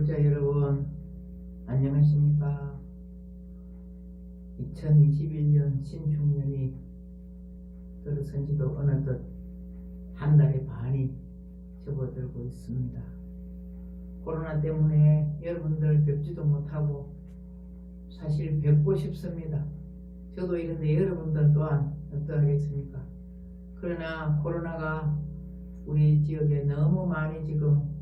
구독자 여러분, 안녕하십니까? 2021년 신축년이 들어선 지도 어느덧 한 달의 반이 접어들고 있습니다. 코로나 때문에 여러분들 뵙지도 못하고 사실 뵙고 싶습니다. 저도 이런데 여러분들 또한 어떠하겠습니까? 그러나 코로나가 우리 지역에 너무 많이 지금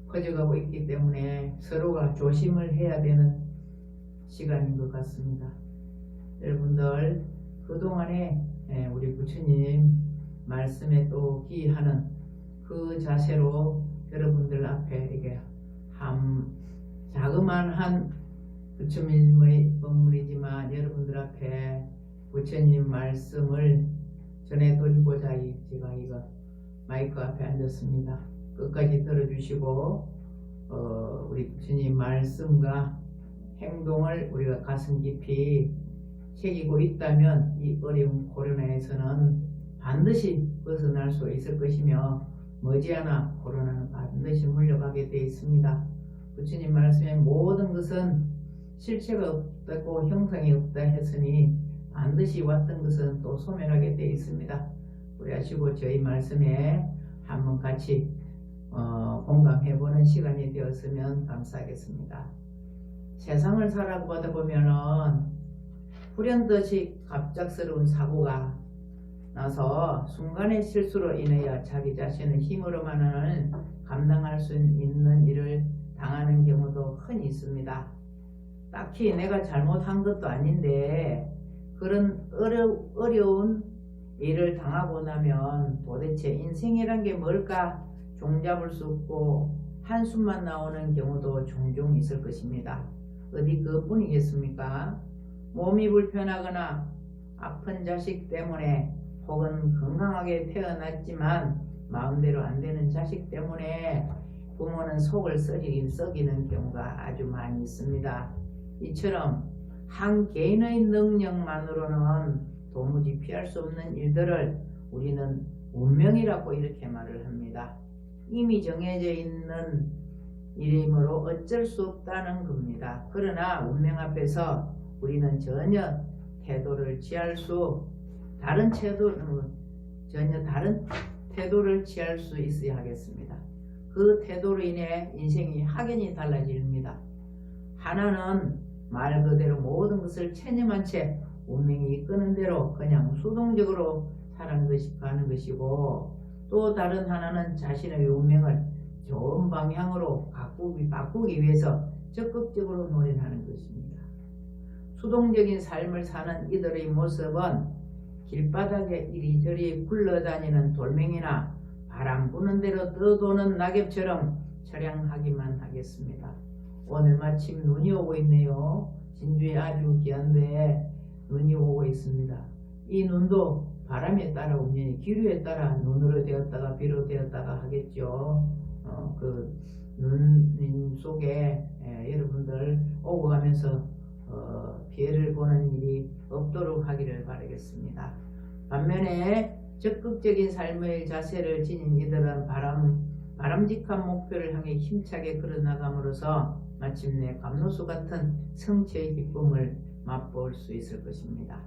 퍼져가고 있기 때문에 서로가 조심을 해야 되는 시간인 것 같습니다. 여러분들 그동안에 우리 부처님 말씀에 또 기하는 그 자세로 여러분들 앞에 이게 자그마한 부처님의 법문이지만 여러분들 앞에 부처님 말씀을 전해드리고자 제가 이거 마이크 앞에 앉았습니다. 끝까지 들어주시고 우리 부처님 말씀과 행동을 우리가 가슴 깊이 새기고 있다면 이 어려운 코로나에서는 반드시 벗어날 수 있을 것이며 머지않아 코로나는 반드시 물러가게 되어 있습니다. 부처님 말씀에 모든 것은 실체가 없다고 형상이 없다 했으니 반드시 왔던 것은 또 소멸하게 되어 있습니다. 그래가지고 저희 말씀에 한번 같이 공감해보는 시간이 되었으면 감사하겠습니다. 세상을 살아보다 보면은 불현듯이 갑작스러운 사고가 나서 순간의 실수로 인하여 자기 자신의 힘으로만은 감당할 수 있는 일을 당하는 경우도 흔히 있습니다. 딱히 내가 잘못한 것도 아닌데 그런 어려운 일을 당하고 나면 도대체 인생이란 게 뭘까 종잡을 수 없고 한숨만 나오는 경우도 종종 있을 것입니다. 어디 그뿐이겠습니까? 몸이 불편하거나 아픈 자식 때문에 혹은 건강하게 태어났지만 마음대로 안 되는 자식 때문에 부모는 속을 썩이는 경우가 아주 많이 있습니다. 이처럼 한 개인의 능력만으로는 도무지 피할 수 없는 일들을 우리는 운명이라고 이렇게 말을 합니다. 이미 정해져 있는 일이므로 어쩔 수 없다는 겁니다. 그러나 운명 앞에서 우리는 전혀 다른 태도를 취할 수 있어야 하겠습니다. 그 태도로 인해 인생이 확연히 달라집니다. 하나는 말 그대로 모든 것을 체념한 채 운명이 이끄는 대로 그냥 수동적으로 가는 것이고, 또 다른 하나는 자신의 운명을 좋은 방향으로 바꾸기 위해서 적극적으로 노력하는 것입니다. 수동적인 삶을 사는 이들의 모습은 길바닥에 이리저리 굴러다니는 돌멩이나 바람 부는 대로 떠도는 낙엽처럼 처량하기만 하겠습니다. 오늘 마침 눈이 오고 있네요. 진주에 아주 귀한데 눈이 오고 있습니다. 이 눈도 바람에 따라 운명이 기류에 따라 눈으로 되었다가 비로 되었다가 하겠죠. 그 눈 속에 여러분들 오고 가면서 피해를 보는 일이 없도록 하기를 바라겠습니다. 반면에 적극적인 삶의 자세를 지닌 이들은 바람직한 목표를 향해 힘차게 걸어나감으로써 마침내 감로수 같은 성취의 기쁨을 맛볼 수 있을 것입니다.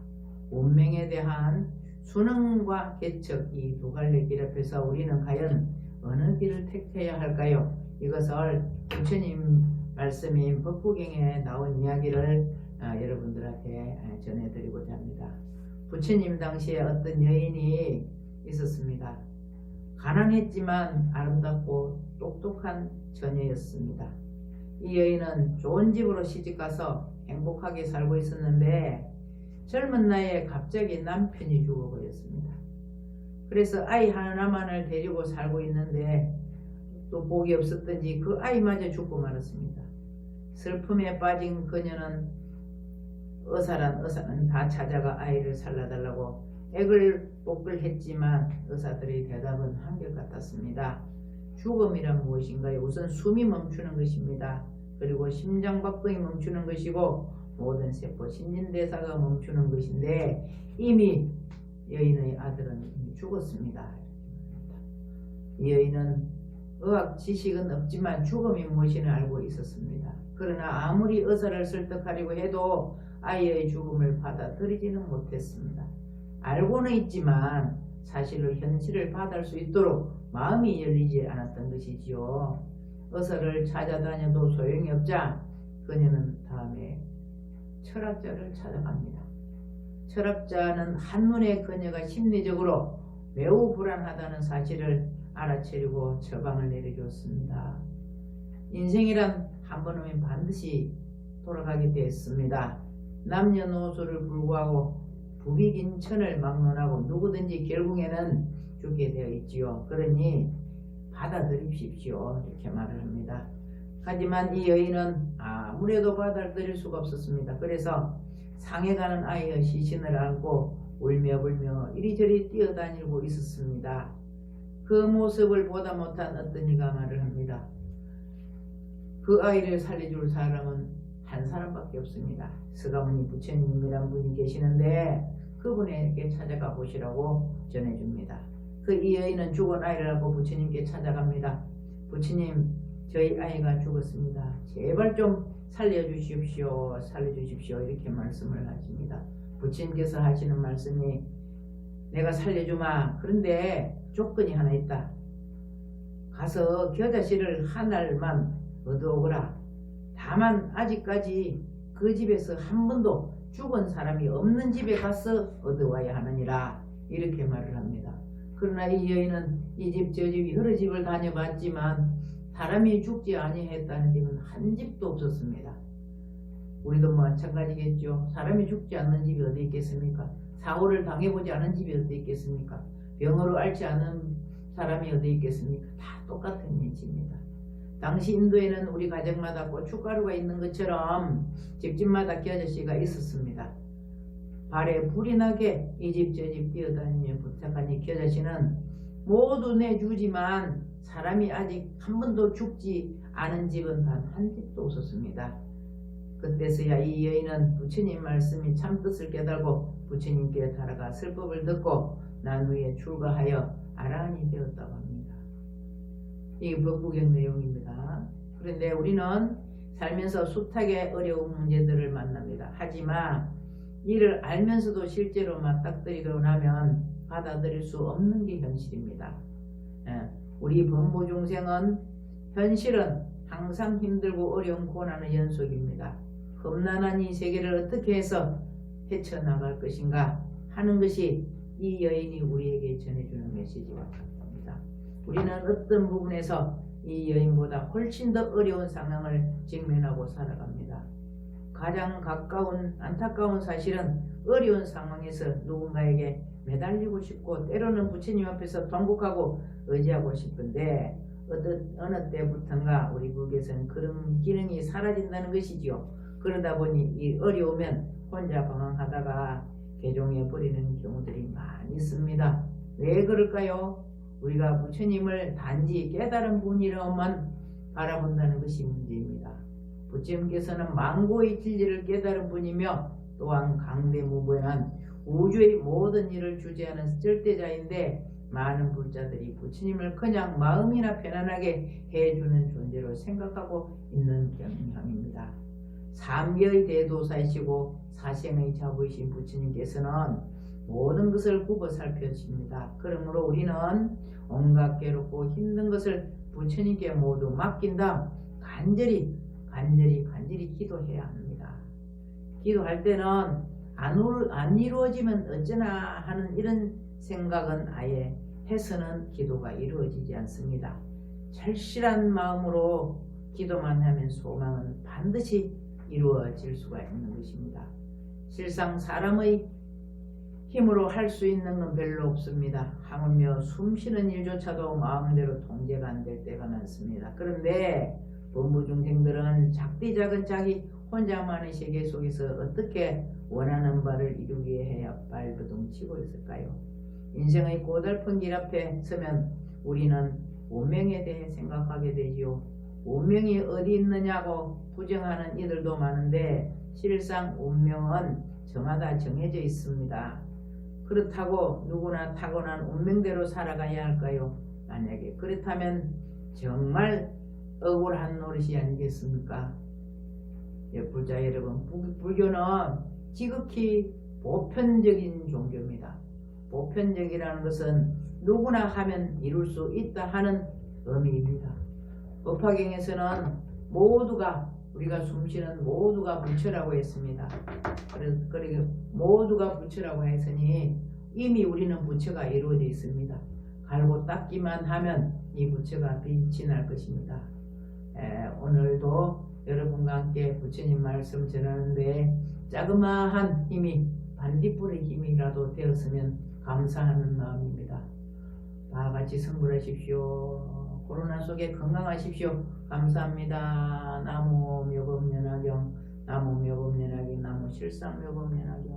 운명에 대한 순응과 개척, 이 두 갈래 길 앞에서 우리는 과연 어느 길을 택해야 할까요? 이것을 부처님 말씀인 법華경에 나온 이야기를 여러분들한테 전해드리고자 합니다. 부처님 당시에 어떤 여인이 있었습니다. 가난했지만 아름답고 똑똑한 처녀였습니다. 이 여인은 좋은 집으로 시집가서 행복하게 살고 있었는데 젊은 나이에 갑자기 남편이 죽어버렸습니다. 그래서 아이 하나만을 데리고 살고 있는데 또 복이 없었던지 그 아이마저 죽고 말았습니다. 슬픔에 빠진 그녀는 의사는 다 찾아가 아이를 살려달라고 애걸복걸 했지만 의사들의 대답은 한결같았습니다. 죽음이란 무엇인가요? 우선 숨이 멈추는 것입니다. 그리고 심장박동이 멈추는 것이고 모든 세포 신진대사가 멈추는 것인데 이미 여인의 아들은 이미 죽었습니다. 이 여인은 의학 지식은 없지만 죽음이 무엇인지 알고 있었습니다. 그러나 아무리 의사를 설득하려고 해도 아이의 죽음을 받아들이지는 못했습니다. 알고는 있지만 사실을 현실을 받을 수 있도록 마음이 열리지 않았던 것이지요. 의사를 찾아다녀도 소용이 없자 그녀는 다음에 철학자를 찾아갑니다. 철학자는 한눈에 그녀가 심리적으로 매우 불안하다는 사실을 알아채려고 처방을 내려줬습니다. 인생이란 한 번 오면 반드시 돌아가게 되었습니다. 남녀노소를 불구하고 부비긴 천을 막론하고 누구든지 결국에는 죽게 되어 있지요. 그러니 받아들이십시오. 이렇게 말을 합니다. 하지만 이 여인은 아무래도 받아들일 수가 없었습니다. 그래서 상해가는 아이의 시신을 안고 울며불며 이리저리 뛰어다니고 있었습니다. 그 모습을 보다 못한 어떤 이가 말을 합니다. 그 아이를 살려줄 사람은 한 사람밖에 없습니다. 서가모니 부처님이란 분이 계시는데 그분에게 찾아가 보시라고 전해줍니다. 이 여인은 죽은 아이를 안고 부처님께 찾아갑니다. 부처님, 저희 아이가 죽었습니다. 제발 좀 살려주십시오. 살려주십시오. 이렇게 말씀을 하십니다. 부처님께서 하시는 말씀이 내가 살려주마. 그런데 조건이 하나 있다. 가서 겨자씨를 한 알만 얻어오거라. 다만 아직까지 그 집에서 한 번도 죽은 사람이 없는 집에 가서 얻어와야 하느니라. 이렇게 말을 합니다. 그러나 이 여인은 이 집 저 집 여러 집을 다녀봤지만 사람이 죽지 아니했다는 집은 한 집도 없었습니다. 우리도 마찬가지겠죠. 사람이 죽지 않는 집이 어디 있겠습니까? 사고를 당해보지 않은 집이 어디 있겠습니까? 병으로 앓지 않은 사람이 어디 있겠습니까? 다 똑같은 인지입니다. 당시 인도에는 우리 가정마다 고춧가루가 있는 것처럼 집집마다 겨자씨가 있었습니다. 발에 불이 나게 이 집 저 집 뛰어다니며 부탁하니 겨자씨는 모두 내주지만 사람이 아직 한 번도 죽지 않은 집은 단 한 집도 없었습니다. 그때서야 이 여인은 부처님 말씀이 참 뜻을 깨달고 부처님께 달아가 설법을 듣고 난 후에 출가하여 아라한이 되었다고 합니다. 이게 법구경 내용입니다. 그런데 우리는 살면서 숱하게 어려운 문제들을 만납니다. 하지만 이를 알면서도 실제로 맞닥뜨리고 나면 받아들일 수 없는 게 현실입니다. 우리 범부 중생은 현실은 항상 힘들고 어려운 고난의 연속입니다. 험난한 이 세계를 어떻게 해서 헤쳐나갈 것인가 하는 것이 이 여인이 우리에게 전해주는 메시지와 같습니다. 우리는 어떤 부분에서 이 여인보다 훨씬 더 어려운 상황을 직면하고 살아갑니다. 가장 가까운 안타까운 사실은 어려운 상황에서 누군가에게 매달리고 싶고 때로는 부처님 앞에서 통곡하고 의지하고 싶은데 어느 때부턴가 우리 국에서는 그런 기능이 사라진다는 것이지요. 그러다 보니 이 어려우면 혼자 방황하다가 개종해 버리는 경우들이 많이 있습니다. 왜 그럴까요? 우리가 부처님을 단지 깨달은 분이라고만 바라본다는 것이 문제입니다. 부처님께서는 만고의 진리를 깨달은 분이며 또한 강대무부한 우주의 모든 일을 주재하는 절대자인데 많은 불자들이 부처님을 그냥 마음이나 편안하게 해주는 존재로 생각하고 있는 경향입니다. 삼계의 대도사이시고 사생의 자부이신 부처님께서는 모든 것을 굽어 살펴주십니다. 그러므로 우리는 온갖 괴롭고 힘든 것을 부처님께 모두 맡긴 다음 간절히 기도해야 합니다. 기도할 때는 안 이루어지면 어쩌나 하는 이런 생각은 아예 해서는 기도가 이루어지지 않습니다. 절실한 마음으로 기도만 하면 소망은 반드시 이루어질 수가 있는 것입니다. 실상 사람의 힘으로 할 수 있는 건 별로 없습니다. 하물며 숨쉬는 일조차도 마음대로 통제가 안 될 때가 많습니다. 그런데 범부중생들은 작디 작은 자기 혼자만의 세계 속에서 어떻게 원하는 바를 이루기 위해 발버둥 치고 있을까요? 인생의 고달픈 길 앞에 서면 우리는 운명에 대해 생각하게 되지요. 운명이 어디 있느냐고 부정하는 이들도 많은데 실상 운명은 저마다 정해져 있습니다. 그렇다고 누구나 타고난 운명대로 살아가야 할까요? 만약에 그렇다면 정말 억울한 노릇이 아니겠습니까? 예, 불자 여러분, 불교는 지극히 보편적인 종교입니다. 보편적이라는 것은 누구나 하면 이룰 수 있다 하는 의미입니다. 법화경에서는 모두가, 우리가 숨쉬는 모두가 부처라고 했습니다. 그리고 모두가 부처라고 했으니 이미 우리는 부처가 이루어져 있습니다. 갈고 닦기만 하면 이 부처가 빛이 날 것입니다. 오늘도 여러분과 함께 부처님 말씀 전하는데 자그마한 힘이, 반딧불의 힘이라도 되었으면 감사하는 마음입니다. 다 같이 성불하십시오. 코로나 속에 건강하십시오. 감사합니다. 나무 묘법연화경, 나무 묘법연화경, 나무 실상묘법연화경.